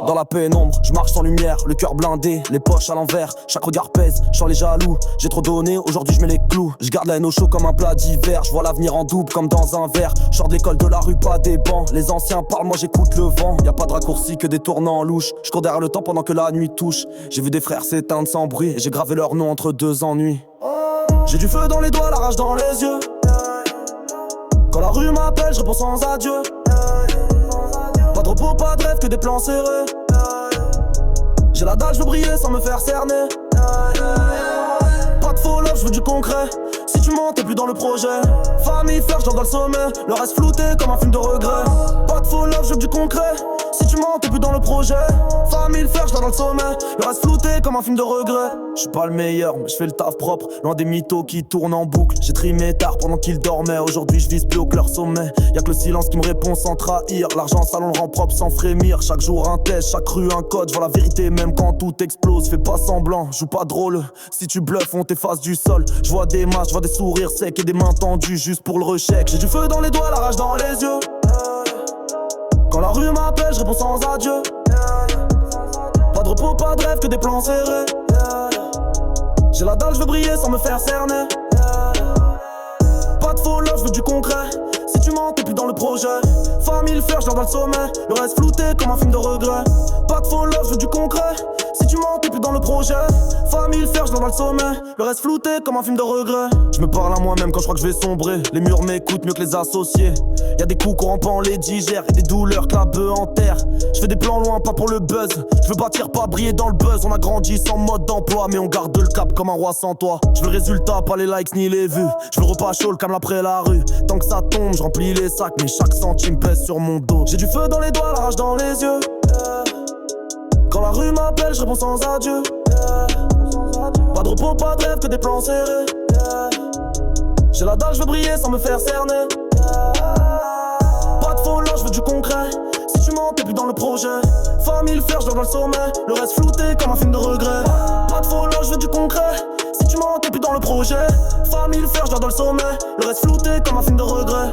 Dans la pénombre, je marche sans lumière, le cœur blindé, les poches à l'envers, chaque regard pèse, je sens les jaloux. J'ai trop donné, aujourd'hui je mets les clous. Je garde la haine au chaud comme un plat d'hiver, je vois l'avenir en double comme dans un verre. Je sors de l'école, de la rue, pas des bancs. Les anciens parlent, moi j'écoute le vent. Y'a pas de raccourci que des tournants louches. Je cours derrière le temps pendant que la nuit touche. J'ai vu des frères s'éteindre sans bruit et j'ai gravé leur nom entre deux ennuis. J'ai du feu dans les doigts, la rage dans les yeux. Quand la rue m'appelle, je réponds sans adieu. Pas de repos, pas de rêve, que des plans serrés. J'ai la dalle, je veux briller sans me faire cerner. Pas de faux love, je veux du concret. Si tu mens, t'es plus dans le projet. Famille, fleur, je dors dans le sommet. Le reste flouté comme un film de regret. Pas de faux love, je veux du concret. Si tu mens, t'es plus dans le projet. Famille, fleur, je dors dans le sommet. Le reste flouté comme un film de regret. Je suis pas le meilleur, mais je fais le taf propre. Loin des mythos qui tournent en boucle. J'ai trimé tard pendant qu'ils dormaient. Aujourd'hui, je vise plus haut que leur sommet. Y'a que le silence qui me répond sans trahir. L'argent, ça l'on le rend propre sans frémir. Chaque jour un test, chaque rue un code. Je vois la vérité même quand tout explose. Fais pas semblant, joue pas drôle. Si tu bluffes, on t'efface du sol. Je vois des masques, je vois des sourires secs et des mains tendues juste pour le recheck. J'ai du feu dans les doigts, la rage dans les yeux. Quand la rue m'appelle, je réponds sans adieu. Pas de repos, pas de rêve, que des plans serrés. J'ai la dalle, je veux briller sans me faire cerner. Pas de faux love, je veux du concret. Si tu mens, t'es plus dans le projet. Famille, fleur, je dors dans le sommet. Le reste flouté comme un film de regret. Pas de faux love, je veux du concret. Si tu mens, t'es plus dans le projet. Famille, fleur, je dors dans le sommet. Le reste flouté comme un film de regret. Je me parle à moi-même quand je crois que je vais sombrer. Les murs m'écoutent mieux que les associés. Y'a des coups qu'on rampant, on les digère. Et des douleurs que la bœuf enterre. Je fais des plans loin, pas pour le buzz. Je veux bâtir, pas briller dans le buzz. On a grandi sans mode d'emploi, mais on garde le cap comme un roi sans toi. Je veux le résultat, pas les likes ni les vues. Je veux le repas chaud, le calme après la rue. Tant que ça tombe, je remplis les sacs, mais chaque centime pèse sur mon dos. J'ai du feu dans les doigts, la rage dans les yeux. Quand la rue m'appelle, je réponds sans adieu. Pas de repos, pas de rêve, que des plans serrés. J'ai la dalle, je veux briller sans me faire cerner. Pas de faux love, je veux du concret. Si tu mens, t'es plus dans le projet. Famille, fleur, je dors dans le sommet. Le reste flouté comme un film de regret. Pas de faux love, je veux du concret. Si tu mens, t'es plus dans le projet. Famille, fleur, je dors dans le sommet. Le reste flouté comme un film de regret.